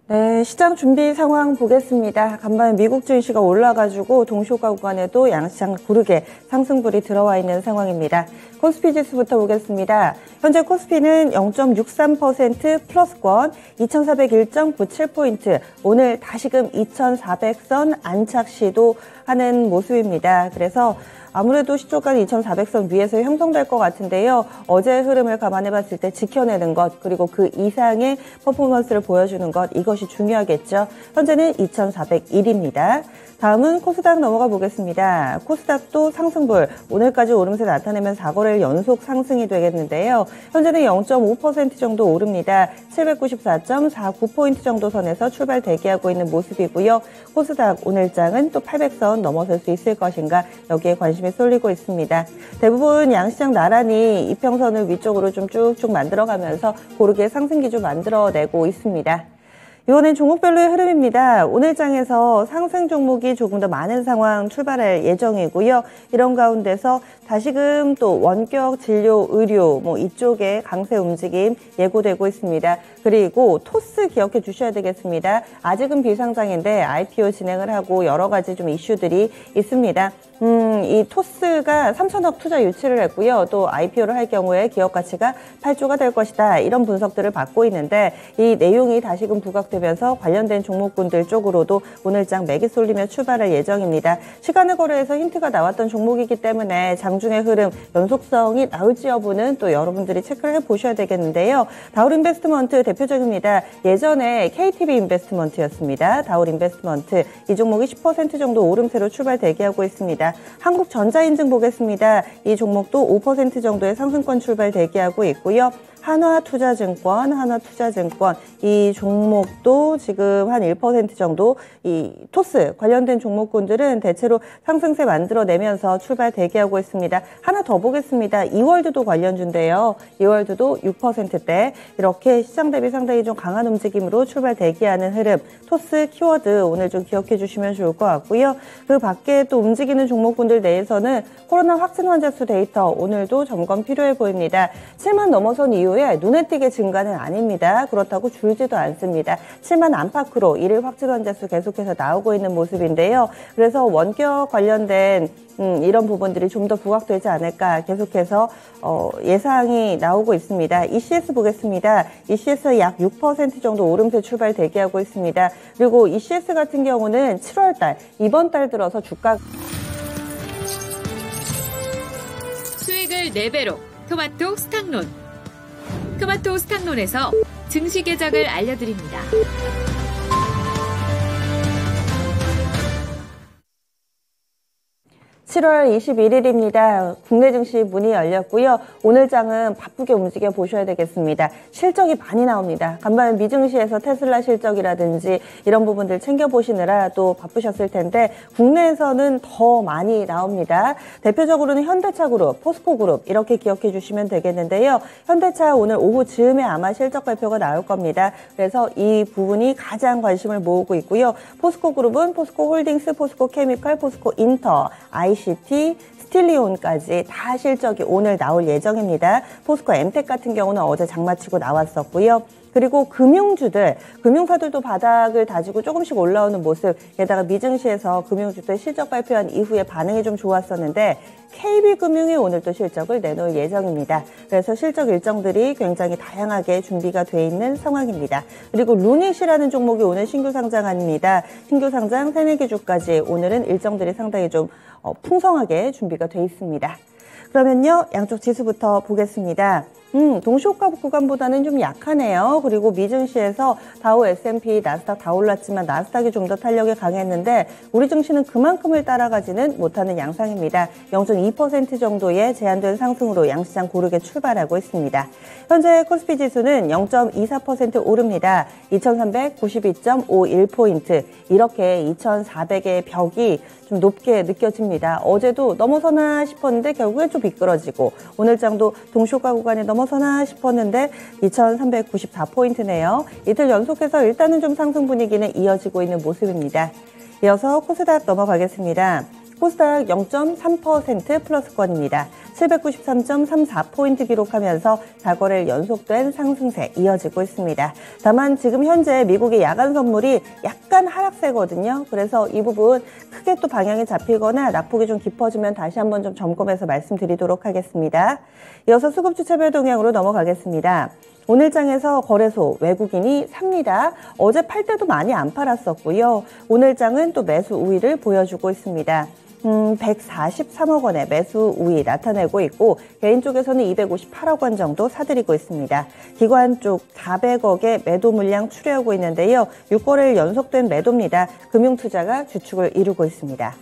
네, 시장 준비 상황 보겠습니다. 간밤에 미국 증시가 올라가지고 동시효과 구간에도 양시장 고르게 상승불이 들어와 있는 상황입니다. 코스피 지수부터 보겠습니다. 현재 코스피는 0.63% 플러스권 2401.97포인트, 오늘 다시금 2400선 안착 시도하는 모습입니다. 그래서 아무래도 시초가 2400선 위에서 형성될 것 같은데요. 어제의 흐름을 감안해 봤을 때 지켜내는 것, 그리고 그 이상의 퍼포먼스를 보여주는 것, 이것이 중요하겠죠. 현재는 2401입니다. 다음은 코스닥 넘어가 보겠습니다. 코스닥도 상승불, 오늘까지 오름세 나타내면 4거래일 연속 상승이 되겠는데요. 현재는 0.5% 정도 오릅니다. 794.49포인트 정도 선에서 출발 대기하고 있는 모습이고요. 코스닥 오늘장은 또 800선 넘어설 수 있을 것인가, 여기에 관심이 쏠리고 있습니다. 대부분 양시장 나란히 이평선을 위쪽으로 좀 쭉쭉 만들어가면서 고르게 상승 기조 만들어내고 있습니다. 이번엔 종목별로의 흐름입니다. 오늘 장에서 상승 종목이 조금 더 많은 상황 출발할 예정이고요. 이런 가운데서 다시금 또 원격 진료 의료 이쪽에 강세 움직임 예고되고 있습니다. 그리고 토스 기억해 주셔야 되겠습니다. 아직은 비상장인데 IPO 진행을 하고 여러 가지 좀 이슈들이 있습니다. 이 토스가 3천억 투자 유치를 했고요. 또 IPO를 할 경우에 기업 가치가 8조가 될 것이다, 이런 분석들을 받고 있는데, 이 내용이 다시금 부각되면서 관련된 종목군들 쪽으로도 오늘장 매기 쏠리며 출발할 예정입니다. 시간을 거래해서 힌트가 나왔던 종목이기 때문에 장중의 흐름 연속성이 나올지 여부는 또 여러분들이 체크를 해보셔야 되겠는데요. 다울인베스트먼트 대표적입니다. 예전에 KTB 인베스트먼트였습니다. 다울인베스트먼트, 이 종목이 10% 정도 오름세로 출발 대기하고 있습니다. 한국전자인증 보겠습니다. 이 종목도 5% 정도의 상승권 출발 대기하고 있고요. 한화투자증권, 이 종목도 지금 한 1% 정도, 이 토스 관련된 종목군들은 대체로 상승세 만들어내면서 출발 대기하고 있습니다. 하나 더 보겠습니다. 이월드도 관련주인데요. 이월드도 6%대, 이렇게 시장 대비 상당히 좀 강한 움직임으로 출발 대기하는 흐름, 토스 키워드 오늘 좀 기억해 주시면 좋을 것 같고요. 그 밖에 또 움직이는 종목군들 내에서는 코로나 확진 환자 수 데이터 오늘도 점검 필요해 보입니다. 7만 넘어선 이후에 눈에 띄게 증가는 아닙니다. 그렇다고 줄지도 않습니다. 7만 안팎으로 일일 확진 환자 수 계속해서 나오고 있는 모습인데요. 그래서 원격 관련된 이런 부분들이 좀 더 부각되지 않을까 계속해서 예상이 나오고 있습니다. ECS 보겠습니다. ECS 약 6% 정도 오름세 출발 대기하고 있습니다. 그리고 ECS 같은 경우는 7월달, 이번 달 들어서 주가 수익을 4배로 토마토 스탁론. 토마토 스탁론에서 증시 계정을 알려드립니다. 7월 21일입니다. 국내 증시 문이 열렸고요. 오늘 장은 바쁘게 움직여 보셔야 되겠습니다. 실적이 많이 나옵니다. 간밤에 미증시에서 테슬라 실적이라든지 이런 부분들 챙겨보시느라 또 바쁘셨을 텐데, 국내에서는 더 많이 나옵니다. 대표적으로는 현대차그룹, 포스코그룹 이렇게 기억해 주시면 되겠는데요. 현대차 오늘 오후 즈음에 아마 실적 발표가 나올 겁니다. 그래서 이 부분이 가장 관심을 모으고 있고요. 포스코그룹은 포스코홀딩스, 포스코케미칼, 포스코인터, ICT, 스틸리온까지 다 실적이 오늘 나올 예정입니다. 포스코 엠텍 같은 경우는 어제 장마치고 나왔었고요. 그리고 금융주들, 금융사들도 바닥을 다지고 조금씩 올라오는 모습, 게다가 미증시에서 금융주들 실적 발표한 이후에 반응이 좀 좋았었는데, KB금융이 오늘 또 실적을 내놓을 예정입니다. 그래서 실적 일정들이 굉장히 다양하게 준비가 돼 있는 상황입니다. 그리고 루닛이라는 종목이 오늘 신규 상장합니다. 신규 상장 새내기주까지 오늘은 일정들이 상당히 좀 풍성하게 준비가 돼 있습니다. 그러면요, 양쪽 지수부터 보겠습니다. 동시효과 구간보다는 좀 약하네요. 그리고 미증시에서 다우, S&P, 나스닥 다 올랐지만 나스닥이 좀 더 탄력이 강했는데, 우리 증시는 그만큼을 따라가지는 못하는 양상입니다. 0.2% 정도의 제한된 상승으로 양시장 고르게 출발하고 있습니다. 현재 코스피 지수는 0.24% 오릅니다. 2392.51포인트. 이렇게 2400의 벽이 좀 높게 느껴집니다. 어제도 넘어서나 싶었는데 결국엔 좀 미끄러지고, 오늘 장도 동시효과 구간에 넘어서나 싶었는데 2394포인트네요. 이틀 연속해서 일단은 좀 상승 분위기는 이어지고 있는 모습입니다. 이어서 코스닥 넘어가겠습니다. 코스닥 0.3% 플러스권입니다. 793.34포인트 기록하면서 4거래일 연속된 상승세 이어지고 있습니다. 다만 지금 현재 미국의 야간 선물이 약간 하락세거든요. 그래서 이 부분 크게 또 방향이 잡히거나 낙폭이 좀 깊어지면 다시 한번 좀 점검해서 말씀드리도록 하겠습니다. 이어서 수급주차별 동향으로 넘어가겠습니다. 오늘 장에서 거래소 외국인이 삽니다. 어제 팔 때도 많이 안 팔았었고요. 오늘 장은 또 매수 우위를 보여주고 있습니다. 143억 원의 매수 우위 나타내고 있고 개인 쪽에서는 258억 원 정도 사들이고 있습니다. 기관 쪽 400억의 매도 물량 추려하고 있는데요. 6거래일 연속된 매도입니다. 금융투자가 주축을 이루고 있습니다.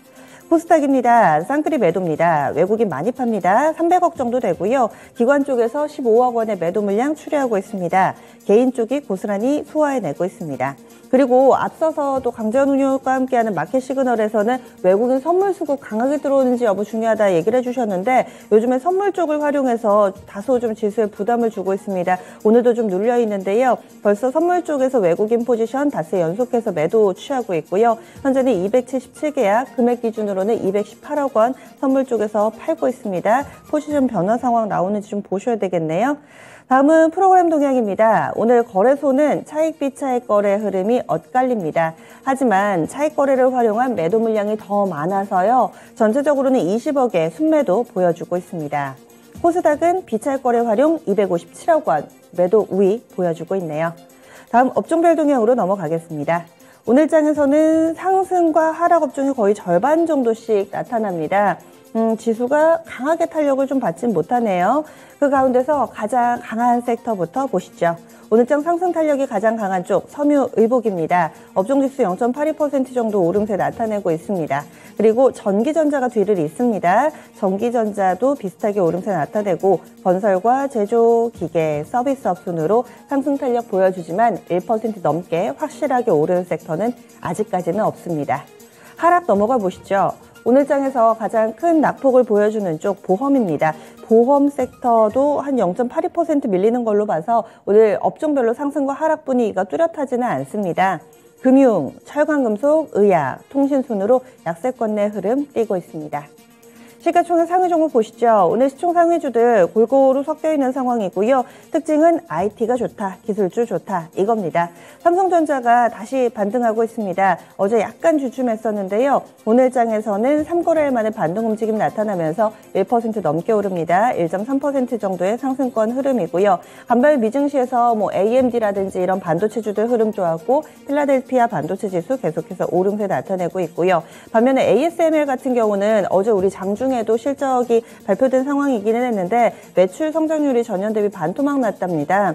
코스닥입니다. 쌍끌이 매도입니다. 외국인 많이 팝니다. 300억 정도 되고요. 기관 쪽에서 15억 원의 매도 물량 추려하고 있습니다. 개인 쪽이 고스란히 소화해내고 있습니다. 그리고 앞서서도 강재원 운용과 함께하는 마켓 시그널에서는 외국인 선물 수급 강하게 들어오는지 여부 중요하다 얘기를 해주셨는데 요즘에 선물 쪽을 활용해서 다소 좀 지수에 부담을 주고 있습니다. 오늘도 좀 눌려 있는데요. 벌써 선물 쪽에서 외국인 포지션 닷새 연속해서 매도 취하고 있고요. 현재는 277계약, 금액 기준으로는 218억 원 선물 쪽에서 팔고 있습니다. 포지션 변화 상황 나오는지 좀 보셔야 되겠네요. 다음은 프로그램 동향입니다. 오늘 거래소는 차익 비차익 거래 흐름이 엇갈립니다. 하지만 차익 거래를 활용한 매도 물량이 더 많아서요. 전체적으로는 20억의 순매도 보여주고 있습니다. 코스닥은 비차익 거래 활용 257억 원 매도 우위 보여주고 있네요. 다음 업종별 동향으로 넘어가겠습니다. 오늘 장에서는 상승과 하락 업종이 거의 절반 정도씩 나타납니다. 지수가 강하게 탄력을 좀 받진 못하네요. 그 가운데서 가장 강한 섹터부터 보시죠. 오늘장 상승 탄력이 가장 강한 쪽 섬유의복입니다. 업종지수 0.82% 정도 오름세 나타내고 있습니다. 그리고 전기전자가 뒤를 잇습니다. 전기전자도 비슷하게 오름세 나타내고 건설과 제조, 기계, 서비스업 순으로 상승 탄력 보여주지만 1% 넘게 확실하게 오르는 섹터는 아직까지는 없습니다. 하락 넘어가 보시죠. 오늘 장에서 가장 큰 낙폭을 보여주는 쪽 보험입니다. 보험 섹터도 한 0.82% 밀리는 걸로 봐서 오늘 업종별로 상승과 하락 분위기가 뚜렷하지는 않습니다. 금융, 철강금속, 의약, 통신 순으로 약세권 내 흐름 띄고 있습니다. 시가총액 상위 종목 보시죠. 오늘 시총 상위주들 골고루 섞여 있는 상황이고요. 특징은 IT가 좋다, 기술주 좋다 이겁니다. 삼성전자가 다시 반등하고 있습니다. 어제 약간 주춤했었는데요. 오늘 장에서는 3거래일 만에 반등 움직임 나타나면서 1% 넘게 오릅니다. 1.3% 정도의 상승권 흐름이고요. 간발 미증시에서 AMD라든지 이런 반도체주들 흐름 좋았고 필라델피아 반도체 지수 계속해서 오름세 나타내고 있고요. 반면에 ASML 같은 경우는 어제 우리 장중에 도 실적이 발표된 상황이기는 했는데 매출 성장률이 전년 대비 반토막 났답니다.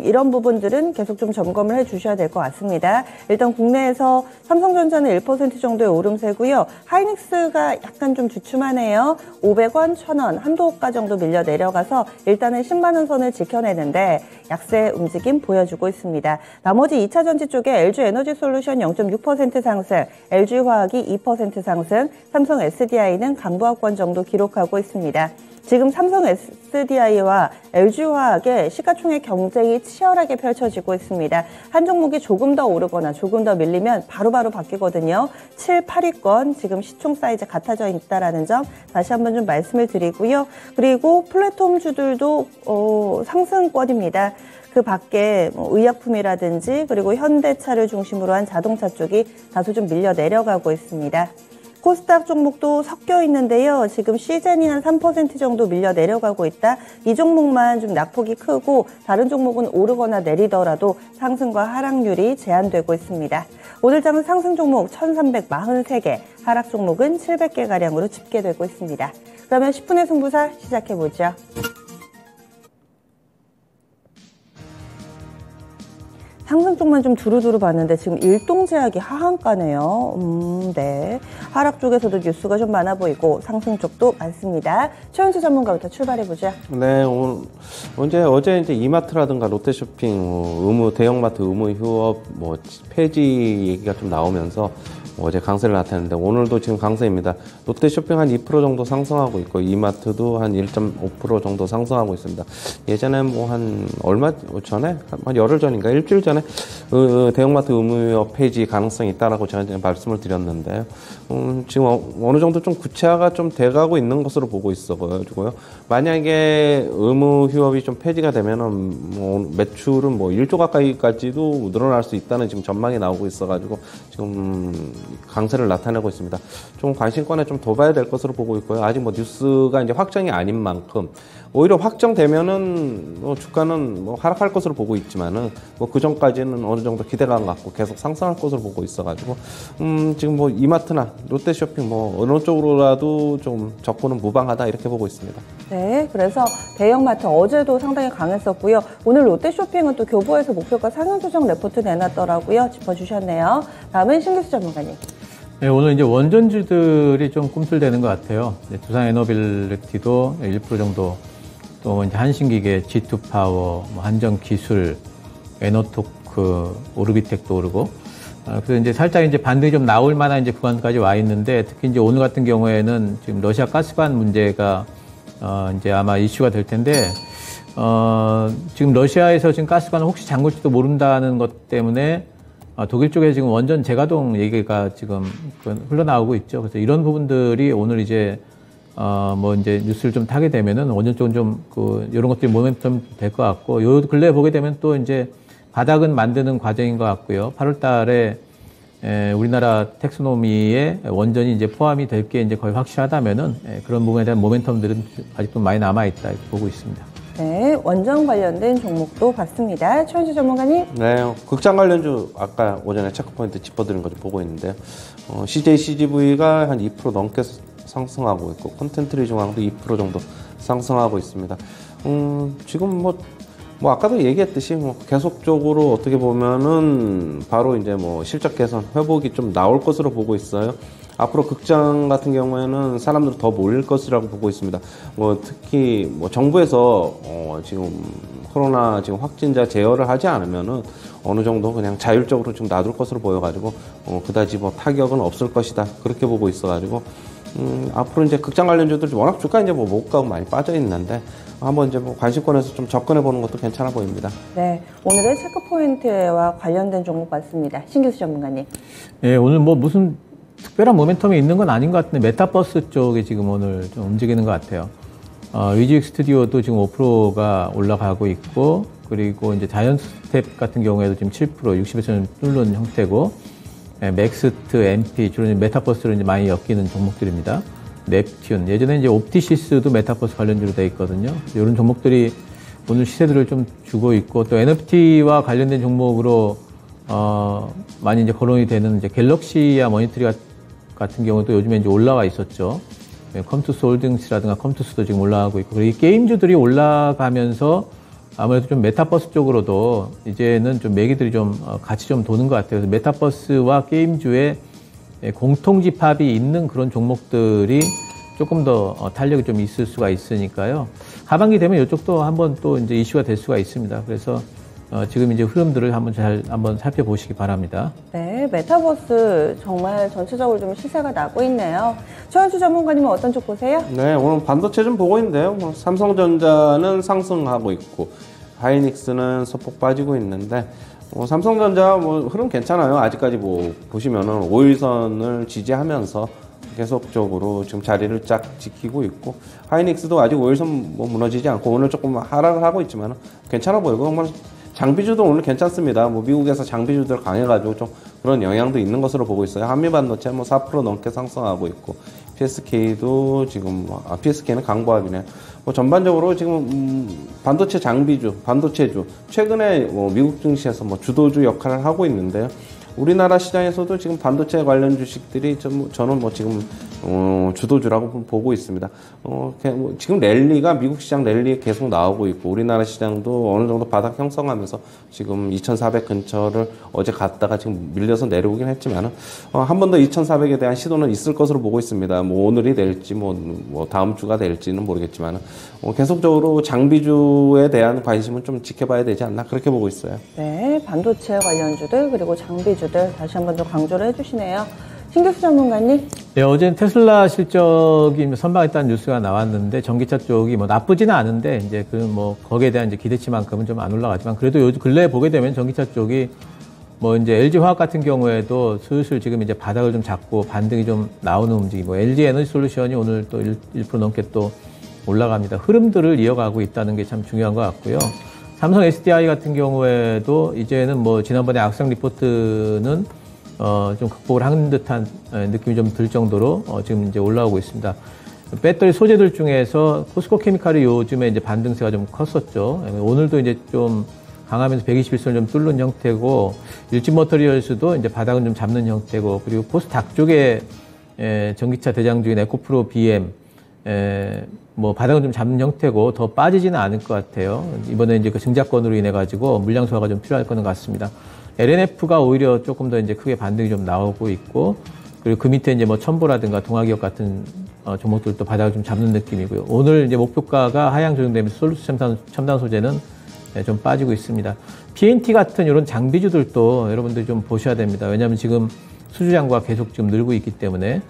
이런 부분들은 계속 좀 점검을 해주셔야 될 것 같습니다. 일단 국내에서 삼성전자는 1% 정도의 오름세고요. 하이닉스가 약간 좀 주춤하네요. 500원, 1000원, 한도가 정도 밀려 내려가서 일단은 10만 원 선을 지켜내는데 약세 움직임 보여주고 있습니다. 나머지 2차 전지 쪽에 LG에너지솔루션 0.6% 상승, LG화학이 2% 상승, 삼성 SDI는 강보합권 정도 기록하고 있습니다. 지금 삼성 SDI와 LG화학의 시가총액 경쟁이 치열하게 펼쳐지고 있습니다. 한 종목이 조금 더 오르거나 조금 더 밀리면 바로바로 바뀌거든요. 7, 8위권 지금 시총 사이즈 같아져 있다는 점 다시 한번 좀 말씀을 드리고요. 그리고 플랫폼주들도 상승권입니다. 그 밖에 의약품이라든지 그리고 현대차를 중심으로 한 자동차 쪽이 다소 좀 밀려 내려가고 있습니다. 코스닥 종목도 섞여 있는데요. 지금 시젠이 한 3% 정도 밀려 내려가고 있다. 이 종목만 좀 낙폭이 크고 다른 종목은 오르거나 내리더라도 상승과 하락률이 제한되고 있습니다. 오늘 장은 상승 종목 1343개, 하락 종목은 700개가량으로 집계되고 있습니다. 그러면 10분의 승부사 시작해보죠. 상승 쪽만 좀 두루두루 봤는데 지금 일동제약이 하한가네요. 네. 하락 쪽에서도 뉴스가 좀 많아 보이고 상승 쪽도 많습니다. 최현수 전문가부터 출발해보죠. 네, 어제 이제 이마트라든가 롯데쇼핑, 대형마트 의무 휴업 폐지 얘기가 좀 나오면서 어제 강세를 나타냈는데 오늘도 지금 강세입니다. 롯데쇼핑 한 2% 정도 상승하고 있고 이마트도 한 1.5% 정도 상승하고 있습니다. 예전에 뭐 한 얼마 전에 한 열흘 전인가 일주일 전에 대형마트 의무휴업 폐지 가능성이 있다라고 제가 말씀을 드렸는데요. 지금 어느 정도 좀 구체화가 좀 돼가고 있는 것으로 보고 있어가지고요. 만약에 의무휴업이 좀 폐지가 되면은 뭐 매출은 뭐 1조 가까이까지도 늘어날 수 있다는 지금 전망이 나오고 있어가지고 지금 강세를 나타내고 있습니다. 좀 관심권에 좀 더 봐야 될 것으로 보고 있고요. 아직 뭐 뉴스가 이제 확정이 아닌 만큼 오히려 확정되면은 뭐 주가는 뭐 하락할 것으로 보고 있지만은 뭐 그 전까지는 어느 정도 기대감 갖고 계속 상승할 것으로 보고 있어가지고 지금 뭐 이마트나 롯데쇼핑 뭐 어느 쪽으로라도 좀 접근은 무방하다 이렇게 보고 있습니다. 네, 그래서 대형마트 어제도 상당히 강했었고요. 오늘 롯데쇼핑은 또 교보에서 목표가 상향 조정 레포트 내놨더라고요. 짚어주셨네요. 다음은 신기수 전문가님. 네, 오늘 이제 원전주들이 좀 꿈틀대는 것 같아요. 두산 에너빌리티도 1% 정도, 또 이제 한신기계, G2파워, 한전기술, 에너토크, 오르비텍도 오르고, 그래서 이제 살짝 이제 반등이 좀 나올 만한 이제 구간까지 와 있는데, 특히 이제 오늘 같은 경우에는 지금 러시아 가스관 문제가 이제 아마 이슈가 될 텐데, 지금 러시아에서 지금 가스관을 혹시 잠글지도 모른다는 것 때문에 독일 쪽에 지금 원전 재가동 얘기가 지금 흘러나오고 있죠. 그래서 이런 부분들이 오늘 이제 뭐 이제 뉴스를 좀 타게 되면은 원전 쪽은 좀 이런 것들이 모멘텀 될 것 같고, 요 근래 보게 되면 또 이제 바닥은 만드는 과정인 것 같고요. 8월 달에 우리나라 텍소노미에 원전이 이제 포함이 될 게 이제 거의 확실하다면은 그런 부분에 대한 모멘텀들은 아직도 많이 남아있다 이렇게 보고 있습니다. 네, 원전 관련된 종목도 봤습니다. 최현주 전문가님. 네, 극장 관련주 아까 오전에 체크포인트 짚어드린 거 좀 보고 있는데요. CJ CGV가 한 2% 넘게 상승하고 있고 콘텐트리 중앙도 2% 정도 상승하고 있습니다. 지금 뭐 아까도 얘기했듯이 뭐 계속적으로 어떻게 보면은 바로 이제 뭐 실적 개선 회복이 좀 나올 것으로 보고 있어요. 앞으로 극장 같은 경우에는 사람들이 더 몰릴 것이라고 보고 있습니다. 뭐 특히 뭐 정부에서 지금 코로나 지금 확진자 제어를 하지 않으면은 어느 정도 그냥 자율적으로 좀 놔둘 것으로 보여가지고 그다지 뭐 타격은 없을 것이다 그렇게 보고 있어가지고 앞으로 이제 극장 관련주들 워낙 주가 이제 뭐 못 가고 많이 빠져 있는데 한번 이제 뭐 관심권에서 좀 접근해 보는 것도 괜찮아 보입니다. 네, 오늘의 체크포인트와 관련된 종목 봤습니다. 신기수 전문가님. 네, 오늘 뭐 무슨 특별한 모멘텀이 있는 건 아닌 것 같은데 메타버스 쪽이 지금 오늘 좀 움직이는 것 같아요. 위즈익 스튜디오도 지금 5%가 올라가고 있고, 그리고 이제 자이언트스텝 같은 경우에도 지금 7% 60에서 뚫는 형태고, 맥스트, MP 주로 메타버스로 이제 많이 엮이는 종목들입니다. 넵튠, 예전에 이제 옵티시스도 메타버스 관련주로 되어 있거든요. 이런 종목들이 오늘 시세들을 좀 주고 있고, 또 NFT와 관련된 종목으로 많이 이제 거론이 되는 이제 갤럭시와 머니터리 같은 경우도 요즘에 이제 올라와 있었죠. 컴투스 홀딩스라든가 컴투스도 지금 올라가고 있고, 그리고 이 게임주들이 올라가면서 아무래도 좀 메타버스 쪽으로도 이제는 좀 매기들이 좀 같이 좀 도는 것 같아요. 그래서 메타버스와 게임주의 공통집합이 있는 그런 종목들이 조금 더 탄력이 좀 있을 수가 있으니까요. 하반기 되면 이쪽도 한번 또 이제 이슈가 될 수가 있습니다. 그래서 지금 이제 흐름들을 한번 살펴보시기 바랍니다. 네, 메타버스 정말 전체적으로 좀 시세가 나고 있네요. 최현주 전문가님은 어떤 쪽 보세요? 네, 오늘 반도체 좀 보고 있는데요. 삼성전자는 상승하고 있고 하이닉스는 소폭 빠지고 있는데 삼성전자 뭐 흐름 괜찮아요. 아직까지 뭐 보시면은 5일선을 지지하면서 계속적으로 지금 자리를 쫙 지키고 있고 하이닉스도 아직 5일선 뭐 무너지지 않고 오늘 조금 하락을 하고 있지만 괜찮아 보이고 뭐 장비주도 오늘 괜찮습니다. 뭐 미국에서 장비주들 강해가지고 좀 그런 영향도 있는 것으로 보고 있어요. 한미반도체 뭐 4% 넘게 상승하고 있고 PSK도 지금 PSK는 강보합이네요. 뭐 전반적으로 지금 반도체 장비주, 반도체주 최근에 뭐 미국 증시에서 뭐 주도주 역할을 하고 있는데요. 우리나라 시장에서도 지금 반도체 관련 주식들이 저는 뭐 지금 주도주라고 보고 있습니다. 지금 랠리가 미국 시장 랠리 계속 나오고 있고 우리나라 시장도 어느 정도 바닥 형성하면서 지금 2,400 근처를 어제 갔다가 지금 밀려서 내려오긴 했지만은 한 번 더 2,400에 대한 시도는 있을 것으로 보고 있습니다. 뭐 오늘이 될지 뭐 다음 주가 될지는 모르겠지만은 계속적으로 장비주에 대한 관심은 좀 지켜봐야 되지 않나 그렇게 보고 있어요. 네, 반도체 관련주들 그리고 장비주들 다시 한 번 더 강조를 해주시네요. 신규수 전문가님. 네, 어제는 테슬라 실적이 선방했다는 뉴스가 나왔는데 전기차 쪽이 뭐 나쁘지는 않은데 이제 그 뭐 거기에 대한 이제 기대치만큼은 좀 안 올라가지만 그래도 요즘 근래에 보게 되면 전기차 쪽이 뭐 이제 LG 화학 같은 경우에도 슬슬 지금 이제 바닥을 좀 잡고 반등이 좀 나오는 움직임. 뭐 LG 에너지 솔루션이 오늘 또 1% 넘게 또 올라갑니다. 흐름들을 이어가고 있다는 게 참 중요한 것 같고요. 삼성 SDI 같은 경우에도 이제는 뭐 지난번에 악성 리포트는 좀 극복을 한 듯한 느낌이 좀 들 정도로 지금 이제 올라오고 있습니다. 배터리 소재들 중에서 포스코 케미칼이 요즘에 이제 반등세가 좀 컸었죠. 오늘도 이제 좀 강하면서 121선을 좀 뚫는 형태고, 일진 머터리얼스도 이제 바닥은 좀 잡는 형태고, 그리고 포스닥 쪽에 전기차 대장주인 에코프로 BM 뭐 바닥은 좀 잡는 형태고 더 빠지지는 않을 것 같아요. 이번에 이제 그 증자건으로 인해 가지고 물량 소화가 좀 필요할 거는 같습니다. LNF가 오히려 조금 더 이제 크게 반등이 좀 나오고 있고, 그리고 그 밑에 이제 뭐 첨보라든가 동아기업 같은 종목들도 바닥을 좀 잡는 느낌이고요. 오늘 이제 목표가가 하향 조정되면서 솔루스 첨단 소재는 좀 빠지고 있습니다. PNT 같은 이런 장비주들도 여러분들이 좀 보셔야 됩니다. 왜냐하면 지금 수주 잔고가 계속 지금 늘고 있기 때문에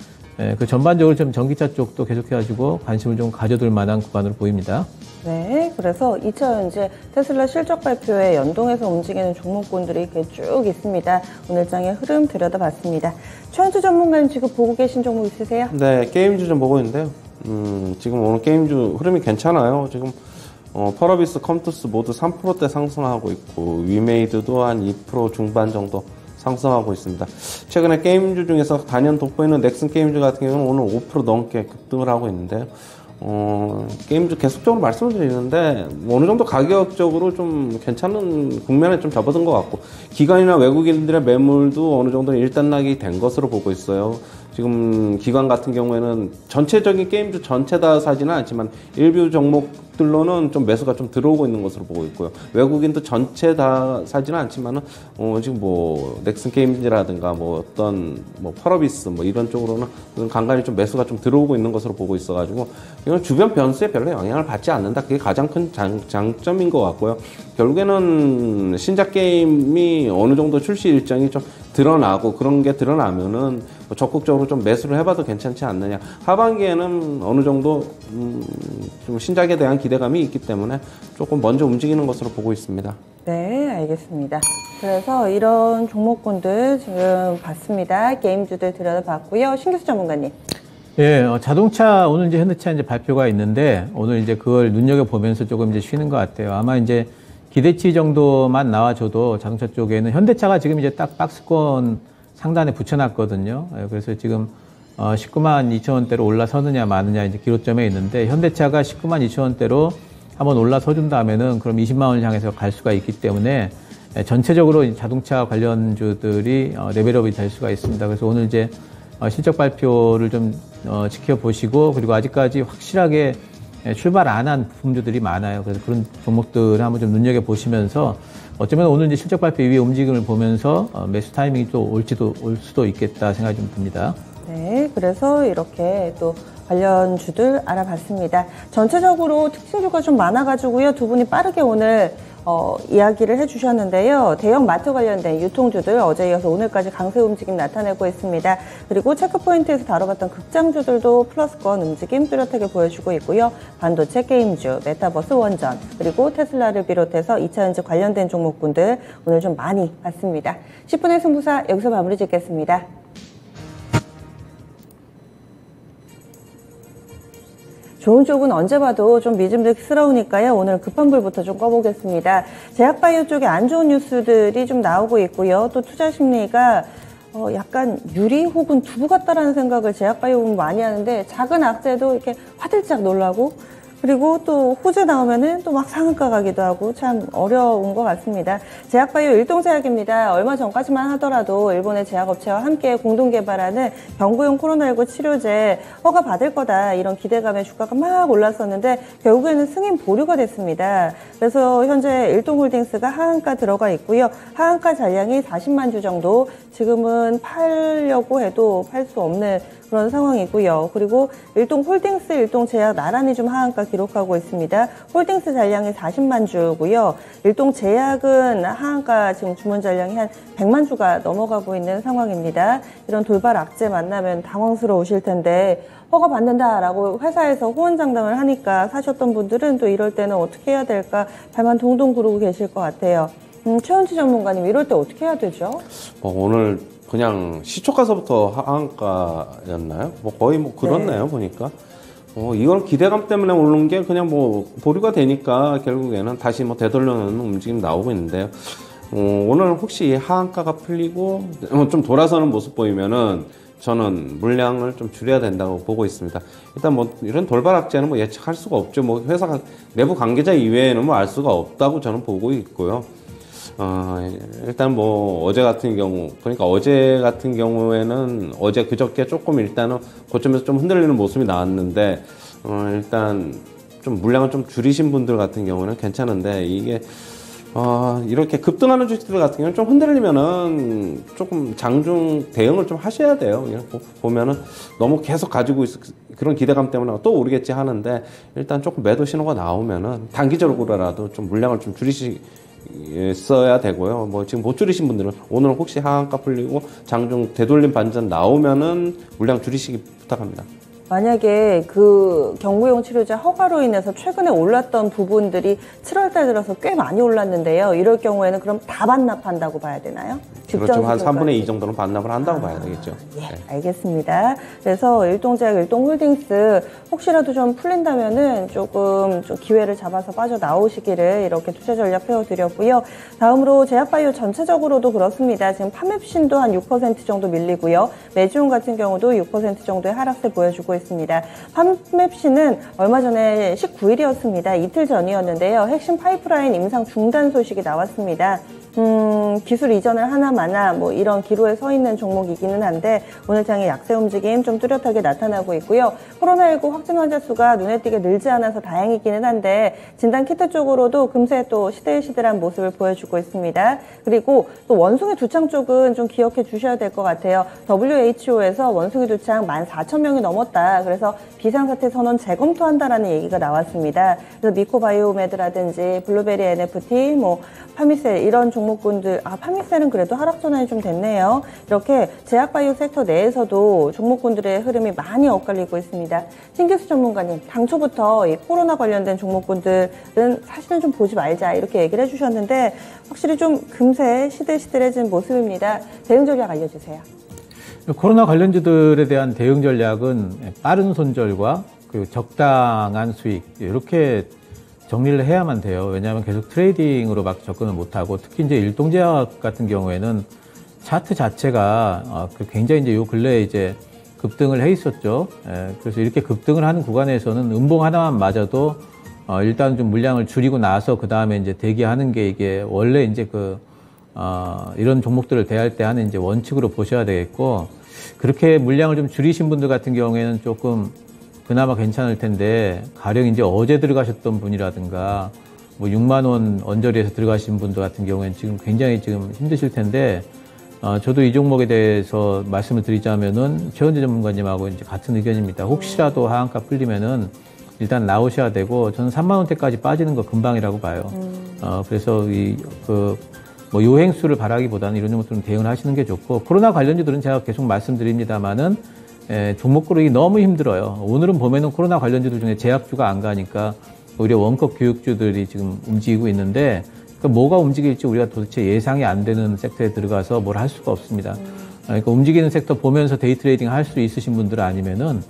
그 전반적으로 좀 전기차 쪽도 계속해가지고 관심을 좀 가져둘 만한 구간으로 보입니다. 네, 그래서 2차전지 테슬라 실적 발표에 연동해서 움직이는 종목군들이 이렇게 쭉 있습니다. 오늘 장의 흐름 들여다봤습니다. 최현수 전문가님 지금 보고 계신 종목 있으세요? 네, 게임주 좀 보고 있는데요. 지금 오늘 게임주 흐름이 괜찮아요. 지금 펄어비스, 컴투스 모두 3%대 상승하고 있고, 위메이드도 한 2% 중반 정도 상승하고 있습니다. 최근에 게임주 중에서 단연 돋보이는 넥슨 게임주 같은 경우는 오늘 5% 넘게 급등을 하고 있는데요. 게임주 계속적으로 말씀을 드리는데 어느 정도 가격적으로 좀 괜찮은 국면에 좀 접어든 것 같고, 기관이나 외국인들의 매물도 어느 정도 일단락이 된 것으로 보고 있어요. 지금 기관 같은 경우에는 전체적인 게임주 전체 다 사지는 않지만 일부 종목들로는 좀 매수가 좀 들어오고 있는 것으로 보고 있고요. 외국인도 전체 다 사지는 않지만은 지금 뭐 넥슨 게임즈라든가 뭐 어떤 뭐 펄어비스 뭐 이런 쪽으로는 간간히 좀 매수가 좀 들어오고 있는 것으로 보고 있어가지고 이건 주변 변수에 별로 영향을 받지 않는다. 그게 가장 큰 장점인 것 같고요. 결국에는 신작 게임이 어느 정도 출시 일정이 좀 드러나고 그런 게 드러나면은 적극적으로 좀 매수를 해봐도 괜찮지 않느냐. 하반기에는 어느 정도 좀 신작에 대한 기대감이 있기 때문에 조금 먼저 움직이는 것으로 보고 있습니다. 네, 알겠습니다. 그래서 이런 종목군들 지금 봤습니다. 게임주들 들여다봤고요. 신규수 전문가님. 예, 자동차 오늘 이제 현대차 이제 발표가 있는데 오늘 이제 그걸 눈여겨 보면서 조금 이제 쉬는 것 같아요. 아마 이제 기대치 정도만 나와줘도 자동차 쪽에는 현대차가 지금 이제 딱 박스권 상단에 붙여놨거든요. 그래서 지금 19만 2천 원대로 올라서느냐 마느냐 이제 기로점에 있는데, 현대차가 19만 2천 원대로 한번 올라서준다면은 그럼 20만 원을 향해서 갈 수가 있기 때문에 전체적으로 자동차 관련주들이 레벨업이 될 수가 있습니다. 그래서 오늘 이제 실적 발표를 좀 지켜보시고, 그리고 아직까지 확실하게 출발 안 한 부품주들이 많아요. 그래서 그런 종목들을 한번 좀 눈여겨보시면서 어쩌면 오늘 이제 실적 발표 이후의 움직임을 보면서 매수 타이밍이 또 올 수도 있겠다 생각이 좀 듭니다. 네, 그래서 이렇게 또 관련주들 알아봤습니다. 전체적으로 특징주가 좀 많아가지고요. 두 분이 빠르게 오늘 이야기를 해주셨는데요. 대형 마트 관련된 유통주들 어제 이어서 오늘까지 강세 움직임 나타내고 있습니다. 그리고 체크포인트에서 다뤄봤던 극장주들도 플러스권 움직임 뚜렷하게 보여주고 있고요. 반도체 게임주, 메타버스 원전, 그리고 테슬라를 비롯해서 2차전지 관련된 종목군들 오늘 좀 많이 봤습니다. 10분의 승부사 여기서 마무리 짓겠습니다. 좋은 쪽은 언제 봐도 좀 믿음직스러우니까요. 오늘 급한 불부터 좀 꺼보겠습니다. 제약바이오 쪽에 안 좋은 뉴스들이 좀 나오고 있고요. 또 투자 심리가 약간 유리 혹은 두부 같다라는 생각을 제약바이오 보면 많이 하는데, 작은 악재도 이렇게 화들짝 놀라고, 그리고 또 호재 나오면은 또 막 상한가 가기도 하고 참 어려운 것 같습니다. 제약바이오 일동제약입니다. 얼마 전까지만 하더라도 일본의 제약업체와 함께 공동 개발하는 경구용 코로나19 치료제 허가 받을 거다 이런 기대감에 주가가 막 올랐었는데 결국에는 승인 보류가 됐습니다. 그래서 현재 일동홀딩스가 하한가 들어가 있고요. 하한가 잔량이 40만 주 정도, 지금은 팔려고 해도 팔 수 없는 그런 상황이고요. 그리고 일동홀딩스, 일동제약 나란히 좀 하한가 기록하고 있습니다. 홀딩스 잔량이 40만 주고요. 일동제약은 하한가 지금 주문 잔량이 한 100만 주가 넘어가고 있는 상황입니다. 이런 돌발 악재 만나면 당황스러우실 텐데 허가 받는다라고 회사에서 호언장담을 하니까 사셨던 분들은 또 이럴 때는 어떻게 해야 될까 발만 동동 구르고 계실 것 같아요. 최원치 전문가님, 이럴 때 어떻게 해야 되죠? 오늘 그냥 시초가서부터 하한가였나요? 거의 그렇네요, 보니까. 이건 기대감 때문에 오른 게 그냥 보류가 되니까 결국에는 다시 되돌려놓는 움직임 나오고 있는데요. 오늘 혹시 하한가가 풀리고 좀 돌아서는 모습 보이면은 저는 물량을 좀 줄여야 된다고 보고 있습니다. 일단 이런 돌발 악재는 예측할 수가 없죠. 회사 내부 관계자 이외에는 알 수가 없다고 저는 보고 있고요. 일단 어제 같은 경우, 그러니까 어제 같은 경우에는 어제 그저께 조금 일단은 고점에서 좀 흔들리는 모습이 나왔는데, 일단 좀 물량을 좀 줄이신 분들 같은 경우는 괜찮은데, 이게 이렇게 급등하는 주식들 같은 경우는 좀 흔들리면은 조금 장중 대응을 좀 하셔야 돼요. 보면은 너무 계속 가지고 그런 기대감 때문에 또 오르겠지 하는데, 일단 조금 매도 신호가 나오면은 단기적으로라도 좀 물량을 좀 줄이셔야 되고요. 지금 못 줄이신 분들은 오늘 혹시 하한가 풀리고 장중 되돌림 반전 나오면은 물량 줄이시기 부탁합니다. 만약에 그 경구용 치료제 허가로 인해서 최근에 올랐던 부분들이 7월달 들어서 꽤 많이 올랐는데요. 이럴 경우에는 그럼 다 반납한다고 봐야 되나요? 그렇죠. 한 3분의 2 정도는 반납을 한다고 봐야 되겠죠. 예, 네. 알겠습니다. 그래서 일동제약, 일동홀딩스 혹시라도 좀 풀린다면은 조금 좀 기회를 잡아서 빠져나오시기를 이렇게 투자 전략 펴드렸고요. 다음으로 제약바이오 전체적으로도 그렇습니다. 지금 파맵신도 한 6% 정도 밀리고요. 메지온 같은 경우도 6% 정도의 하락세 보여주고 있습니다. 파맵신은 얼마 전에 19일이었습니다. 이틀 전이었는데요. 핵심 파이프라인 임상 중단 소식이 나왔습니다. 기술 이전을 하나마나 이런 기로에 서 있는 종목이기는 한데 오늘 장의 약세 움직임 좀 뚜렷하게 나타나고 있고요. 코로나19 확진 환자 수가 눈에 띄게 늘지 않아서 다행이기는 한데 진단키트 쪽으로도 금세 또 시들시들한 모습을 보여주고 있습니다. 그리고 또 원숭이 두창 쪽은 좀 기억해 주셔야 될 것 같아요. WHO에서 원숭이 두창 14,000명이 넘었다. 그래서 비상사태 선언 재검토한다라는 얘기가 나왔습니다. 그래서 미코바이오메드라든지 블루베리 NFT, 파미셀 이런 종목군들, 파미셀은 그래도 하락 전환이 좀 됐네요. 이렇게 제약바이오 섹터 내에서도 종목군들의 흐름이 많이 엇갈리고 있습니다. 신기수 전문가님, 당초부터 이 코로나 관련된 종목군들은 사실은 좀 보지 말자 이렇게 얘기를 해주셨는데 확실히 좀 금세 시들시들해진 모습입니다. 대응 전략 알려주세요. 코로나 관련주들에 대한 대응 전략은 빠른 손절과 그리고 적당한 수익 이렇게 정리를 해야만 돼요. 왜냐하면 계속 트레이딩으로 막 접근을 못하고 특히 이제 일동제약 같은 경우에는 차트 자체가 굉장히 이제 요 근래에 이제 급등을 해 있었죠. 그래서 이렇게 급등을 하는 구간에서는 음봉 하나만 맞아도 일단 좀 물량을 줄이고 나서 그 다음에 이제 대기하는 게 이게 원래 이제 이런 종목들을 대할 때 하는 이제 원칙으로 보셔야 되겠고 그렇게 물량을 좀 줄이신 분들 같은 경우에는 조금 그나마 괜찮을 텐데 가령 이제 어제 들어가셨던 분이라든가 6만 원 언저리에서 들어가신 분들 같은 경우에는 지금 굉장히 지금 힘드실 텐데 저도 이 종목에 대해서 말씀을 드리자면은 최원재 전문가님하고 이제 같은 의견입니다. 혹시라도 하한가 풀리면은 일단 나오셔야 되고 저는 3만 원대까지 빠지는 거 금방이라고 봐요. 그래서 요행수를 바라기보다는 이런 종목들은 대응을 하시는 게 좋고 코로나 관련주들은 제가 계속 말씀드립니다만은 종목 고르기 너무 힘들어요. 오늘은 보면은 코로나 관련주들 중에 제약주가 안 가니까 오히려 원컵 교육주들이 지금 움직이고 있는데 뭐가 움직일지 우리가 도대체 예상이 안 되는 섹터에 들어가서 뭘 할 수가 없습니다. 그러니까 움직이는 섹터 보면서 데이 트레이딩 할 수 있으신 분들 아니면은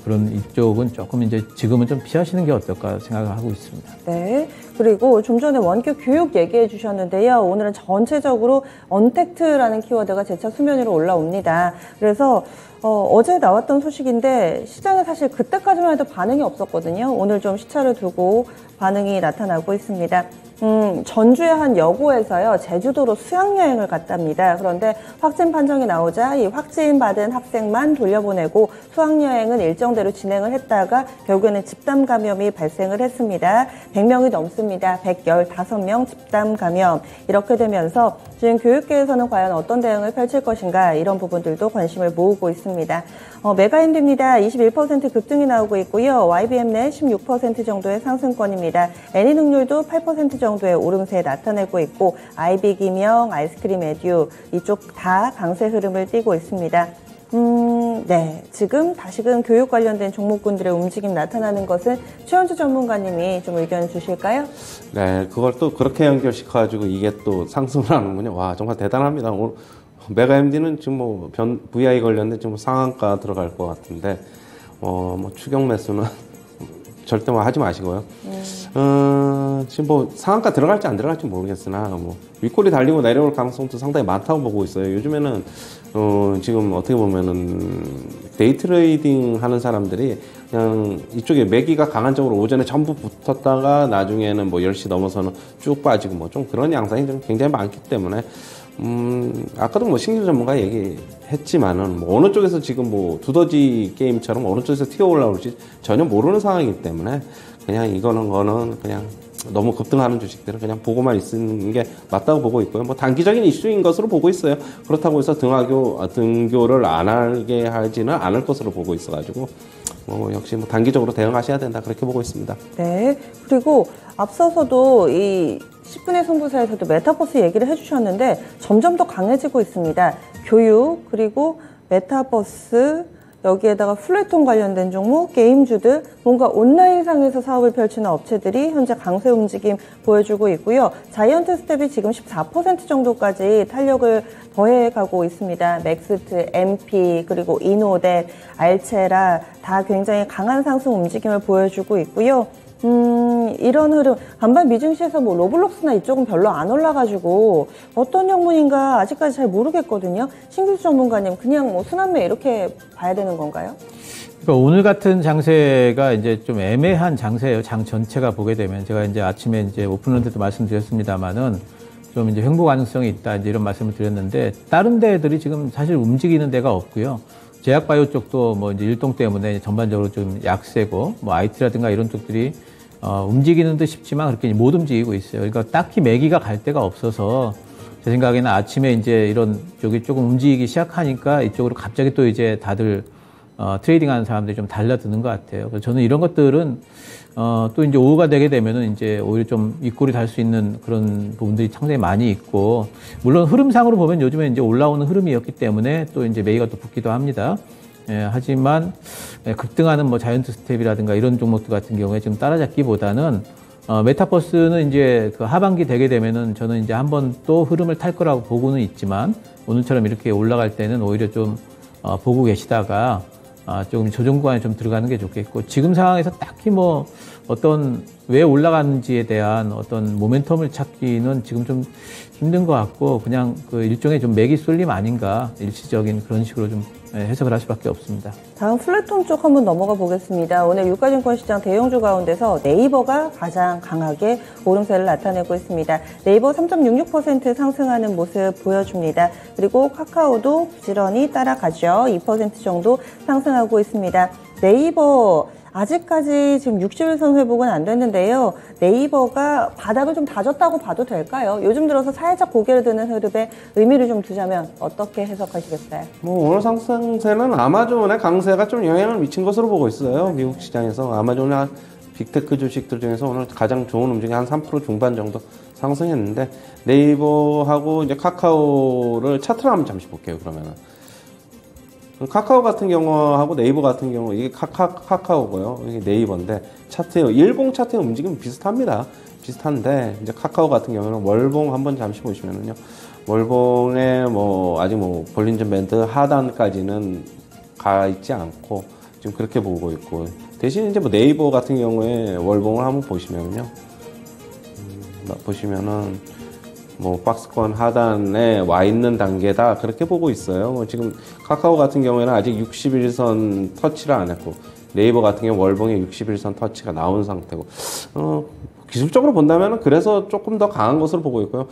그런 이쪽은 조금 이제 지금은 좀 피하시는 게 어떨까 생각을 하고 있습니다. 네. 그리고 좀 전에 원격 교육 얘기해 주셨는데요. 오늘은 전체적으로 언택트라는 키워드가 재차 수면 위로 올라옵니다. 그래서 어제 나왔던 소식인데 시장에 사실 그때까지만 해도 반응이 없었거든요. 오늘 좀 시차를 두고 반응이 나타나고 있습니다. 전주의 한 여고에서요, 제주도로 수학여행을 갔답니다. 그런데 확진 판정이 나오자 이 확진받은 학생만 돌려보내고 수학여행은 일정대로 진행을 했다가 결국에는 집단 감염이 발생을 했습니다. 100명이 넘습니다. 걸립니다. 115명 집단 감염. 이렇게 되면서 지금 교육계에서는 과연 어떤 대응을 펼칠 것인가 이런 부분들도 관심을 모으고 있습니다. 메가엔드입니다. 21% 급등이 나오고 있고요. YBM넷 16% 정도의 상승권입니다. 애니능률도 8% 정도의 오름세 나타내고 있고 IB기명, 아이스크림 에듀 이쪽 다 강세 흐름을 띠고 있습니다. 네. 지금 다시금 교육 관련된 종목군들의 움직임 나타나는 것은 최원주 전문가님이 좀 의견 주실까요? 네, 그걸 또 그렇게 연결시켜가지고 이게 또 상승을 하는군요. 와, 정말 대단합니다. 오늘 메가MD는 지금 뭐 VI 관련된 지금 상한가 들어갈 것 같은데, 뭐 추경 매수는 절대 뭐 하지 마시고요. 지금 뭐 상한가 들어갈지 안 들어갈지 모르겠으나 뭐 윗골이 달리고 내려올 가능성도 상당히 많다고 보고 있어요. 요즘에는 지금 어떻게 보면은 데이 트레이딩 하는 사람들이 그냥 이쪽에 매기가 강한 쪽으로 오전에 전부 붙었다가 나중에는 뭐 10시 넘어서는 쭉 빠지고 뭐 좀 그런 양상이 좀 굉장히 많기 때문에 아까도 뭐 신규 전문가 얘기했지만은 뭐 어느 쪽에서 지금 뭐 두더지 게임처럼 어느 쪽에서 튀어 올라올지 전혀 모르는 상황이기 때문에 그냥 거는 그냥 너무 급등하는 주식들은 그냥 보고만 있는 게 맞다고 보고 있고요. 뭐 단기적인 이슈인 것으로 보고 있어요. 그렇다고 해서 등교를 안 하게 하지는 않을 것으로 보고 있어가지고 역시 뭐 단기적으로 대응하셔야 된다 그렇게 보고 있습니다. 네. 그리고 앞서서도 이 10분의 승부사에서도 메타버스 얘기를 해주셨는데 점점 더 강해지고 있습니다. 교육 그리고 메타버스 여기에다가 플랫폼 관련된 종목, 게임주들 뭔가 온라인상에서 사업을 펼치는 업체들이 현재 강세 움직임 보여주고 있고요. 자이언트 스텝이 지금 14% 정도까지 탄력을 더해가고 있습니다. 맥스트, MP, 그리고 이노델, 알체라 다 굉장히 강한 상승 움직임을 보여주고 있고요. 이런 흐름, 반반 미증시에서 뭐 로블록스나 이쪽은 별로 안 올라가지고 어떤 형문인가 아직까지 잘 모르겠거든요. 신규수 전문가님, 그냥 뭐 순환매 이렇게 봐야 되는 건가요? 그러니까 오늘 같은 장세가 이제 좀 애매한 장세예요. 장 전체가 보게 되면 제가 이제 아침에 이제 오픈런 때도 말씀드렸습니다만은 좀 이제 횡보 가능성이 있다 이제 이런 말씀을 드렸는데 다른 데들이 지금 사실 움직이는 데가 없고요. 제약바이오 쪽도 뭐 이제 일동 때문에 전반적으로 좀 약세고 뭐 IT라든가 이런 쪽들이 움직이는 듯 싶지만 그렇게 못 움직이고 있어요. 그러니까 딱히 매기가 갈 데가 없어서 제 생각에는 아침에 이제 이런 쪽이 조금 움직이기 시작하니까 이쪽으로 갑자기 또 이제 다들 트레이딩 하는 사람들이 좀 달라드는 것 같아요. 그래서 저는 이런 것들은 또 이제 오후가 되게 되면은 이제 오히려 좀 윗골이 달 수 있는 그런 부분들이 상당히 많이 있고, 물론 흐름상으로 보면 요즘에 이제 올라오는 흐름이었기 때문에 또 이제 매기가 또 붙기도 합니다. 하지만 급등하는 뭐 자이언트 스텝이라든가 이런 종목들 같은 경우에 지금 따라잡기보다는 메타버스는 이제 그 하반기 되게 되면은 저는 이제 한번 또 흐름을 탈 거라고 보고는 있지만 오늘처럼 이렇게 올라갈 때는 오히려 좀 보고 계시다가 조금 조정 구간에 좀 들어가는 게 좋겠고, 지금 상황에서 딱히 뭐 어떤 왜 올라가는지에 대한 어떤 모멘텀을 찾기는 지금 좀 힘든 것 같고, 그냥 그 일종의 좀 매기 쏠림 아닌가, 일시적인 그런 식으로 좀 해석을 할 수밖에 없습니다. 다음 플랫폼 쪽 한번 넘어가 보겠습니다. 오늘 유가증권 시장 대형주 가운데서 네이버가 가장 강하게 오름세를 나타내고 있습니다. 네이버 3.66% 상승하는 모습 보여줍니다. 그리고 카카오도 부지런히 따라가죠. 2% 정도 상승하고 있습니다. 네이버 아직까지 지금 60일선 회복은 안 됐는데요. 네이버가 바닥을 좀 다졌다고 봐도 될까요? 요즘 들어서 살짝 고개를 드는 흐름에 의미를 좀 두자면 어떻게 해석하시겠어요? 뭐 오늘 상승세는 아마존의 강세가 좀 영향을 미친 것으로 보고 있어요. 미국 시장에서 아마존의 빅테크 주식들 중에서 오늘 가장 좋은 움직임이 한 3% 중반 정도 상승했는데, 네이버하고 이제 카카오를 차트를 한번 잠시 볼게요. 그러면은 카카오 같은 경우하고 네이버 같은 경우, 이게 카카오고요. 이게 네이버인데, 일봉 차트의 움직임은 비슷합니다. 비슷한데, 이제 카카오 같은 경우는 월봉 한번 잠시 보시면은요. 월봉에 뭐, 아직 뭐, 볼린저 밴드 하단까지는 가 있지 않고, 지금 그렇게 보고 있고, 대신 이제 뭐 네이버 같은 경우에 월봉을 한번 보시면은요. 보시면은, 뭐 박스권 하단에 와 있는 단계다 그렇게 보고 있어요. 지금 카카오 같은 경우에는 아직 61선 터치를 안 했고, 네이버 같은 경우 월봉에 61선 터치가 나온 상태고, 기술적으로 본다면 그래서 조금 더 강한 것으로 보고 있고요.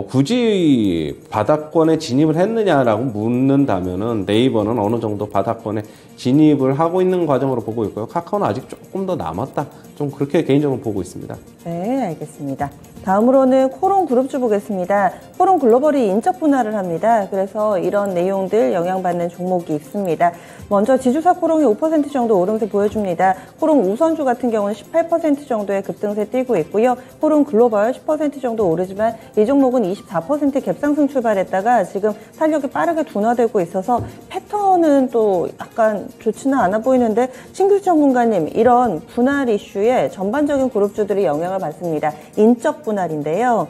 굳이 바닥권에 진입을 했느냐라고 묻는다면은 네이버는 어느 정도 바닥권에 진입을 하고 있는 과정으로 보고 있고요. 카카오는 아직 조금 더 남았다. 좀 그렇게 개인적으로 보고 있습니다. 네, 알겠습니다. 다음으로는 코론 그룹주 보겠습니다. 코론 글로벌이 인적 분할을 합니다. 그래서 이런 내용들 영향받는 종목이 있습니다. 먼저 지주사 코롱이 5% 정도 오름세 보여줍니다. 코롱 우선주 같은 경우는 18% 정도의 급등세 띄고 있고요. 코롱 글로벌 10% 정도 오르지만 이 종목은 24% 갭상승 출발했다가 지금 탄력이 빠르게 둔화되고 있어서 패턴은 또 약간 좋지는 않아 보이는데 신규 전문가님, 이런 분할 이슈에 전반적인 그룹주들이 영향을 받습니다. 인적 분할인데요.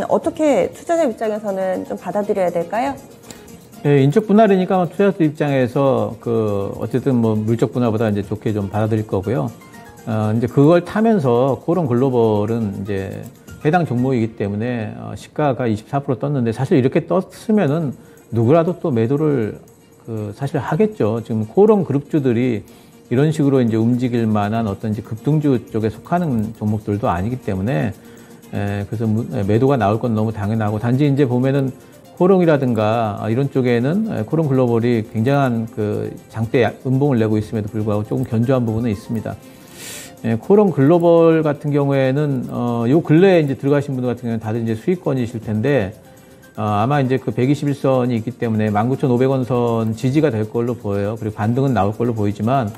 어떻게 투자자 입장에서는 좀 받아들여야 될까요? 예, 인적 분할이니까 투자자 입장에서 어쨌든 뭐 물적 분할보다 이제 좋게 좀 받아들일 거고요. 이제 그걸 타면서 코론 글로벌은 이제 해당 종목이기 때문에 시가가 24% 떴는데 사실 이렇게 떴으면은 누구라도 또 매도를 사실 하겠죠. 지금 코론 그룹주들이 이런 식으로 이제 움직일 만한 어떤 이제 급등주 쪽에 속하는 종목들도 아니기 때문에 그래서 매도가 나올 건 너무 당연하고, 단지 이제 보면은 코롱이라든가 이런 쪽에는 코롱 글로벌이 굉장한 장대 음봉을 내고 있음에도 불구하고 조금 견조한 부분은 있습니다. 코롱 글로벌 같은 경우에는 요 근래에 이제 들어가신 분들 같은 경우는 다들 이제 수익권이실 텐데 아마 이제 121선이 있기 때문에 19,500원 선 지지가 될 걸로 보여요. 그리고 반등은 나올 걸로 보이지만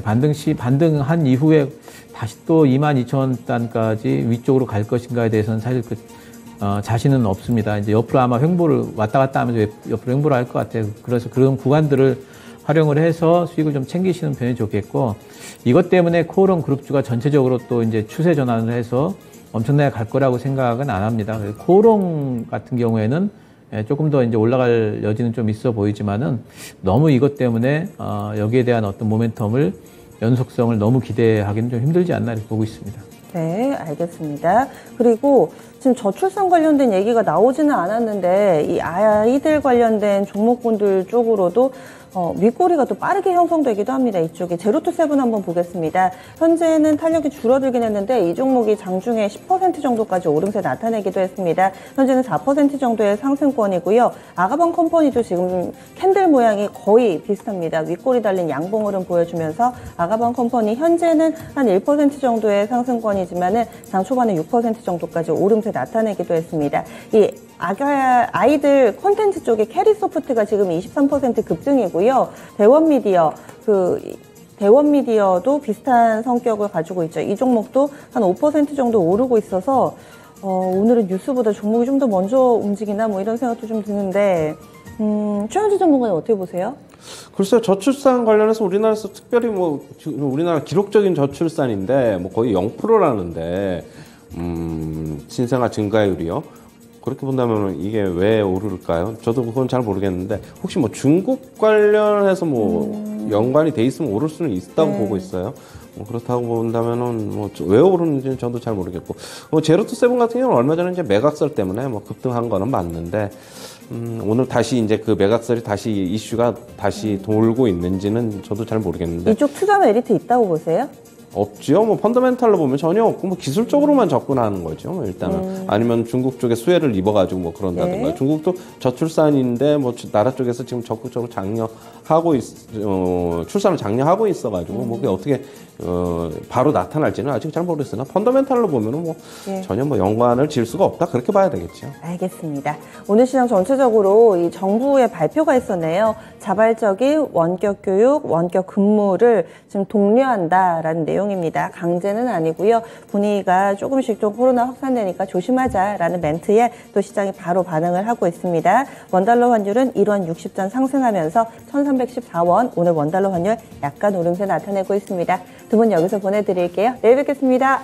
반등한 이후에 다시 또 22,000단까지 위쪽으로 갈 것인가에 대해서는 사실 자신은 없습니다. 이제 옆으로 아마 횡보를 왔다 갔다 하면서 옆으로 횡보를 할 것 같아요. 그래서 그런 구간들을 활용을 해서 수익을 좀 챙기시는 편이 좋겠고, 이것 때문에 코론 그룹주가 전체적으로 또 이제 추세 전환을 해서 엄청나게 갈 거라고 생각은 안 합니다. 코론 같은 경우에는 조금 더 이제 올라갈 여지는 좀 있어 보이지만은 너무 이것 때문에 여기에 대한 어떤 모멘텀을 연속성을 너무 기대하기는 좀 힘들지 않나 이렇게 보고 있습니다. 네, 알겠습니다. 그리고 지금 저출산 관련된 얘기가 나오지는 않았는데 이 아이들 관련된 종목군들 쪽으로도 윗꼬리가 또 빠르게 형성되기도 합니다. 이쪽에 제로투세븐 한번 보겠습니다. 현재는 탄력이 줄어들긴 했는데 이 종목이 장중에 10% 정도까지 오름세 나타내기도 했습니다. 현재는 4% 정도의 상승권이고요. 아가방 컴퍼니도 지금 캔들 모양이 거의 비슷합니다. 윗꼬리 달린 양봉 흐름 보여주면서 아가방 컴퍼니 현재는 한 1% 정도의 상승권이지만은 장 초반에 6% 정도까지 오름세 나타내기도 했습니다. 이 아이들 콘텐츠 쪽에 캐리소프트가 지금 23% 급등이고요. 대원미디어도 비슷한 성격을 가지고 있죠. 이 종목도 한 5% 정도 오르고 있어서 오늘은 뉴스보다 종목이 좀 더 먼저 움직이나 뭐 이런 생각도 좀 드는데 최현주 전문가는 어떻게 보세요? 글쎄요, 저출산 관련해서 우리나라에서 특별히 우리나라 기록적인 저출산인데 거의 0%라는데 신생아 증가율이요. 그렇게 본다면 이게 왜 오를까요? 저도 그건 잘 모르겠는데 혹시 중국 관련해서 연관이 돼 있으면 오를 수는 있다고 보고 있어요. 그렇다고 본다면은 왜 오르는지는 저도 잘 모르겠고, 제로투세븐 같은 경우는 얼마 전에 이제 매각설 때문에 급등한 거는 맞는데 오늘 다시 이제 그 매각설이 다시 이슈가 다시 돌고 있는지는 저도 잘 모르겠는데. 이쪽 투자 메리트 있다고 보세요? 없지요. 펀더멘탈로 보면 전혀 없고 기술적으로만 접근하는 거죠. 일단은 아니면 중국 쪽에 수혜를 입어가지고 그런다든가. 네. 중국도 저출산인데 나라 쪽에서 지금 적극적으로 출산을 장려하고 있어가지고 그게 어떻게 바로 나타날지는 아직 잘 모르겠으나 펀더멘탈로 보면은 네. 전혀 연관을 지을 수가 없다, 그렇게 봐야 되겠죠. 알겠습니다. 오늘 시장 전체적으로 이 정부의 발표가 있었네요. 자발적인 원격 교육, 원격 근무를 지금 독려한다라는 내용입니다. 강제는 아니고요. 분위기가 조금씩 좀 코로나 확산되니까 조심하자라는 멘트에 또 시장이 바로 반응을 하고 있습니다. 원달러 환율은 1원 60전 상승하면서 1314원, 오늘 원달러 환율 약간 오름세 나타내고 있습니다. 두 분 여기서 보내드릴게요. 내일 뵙겠습니다.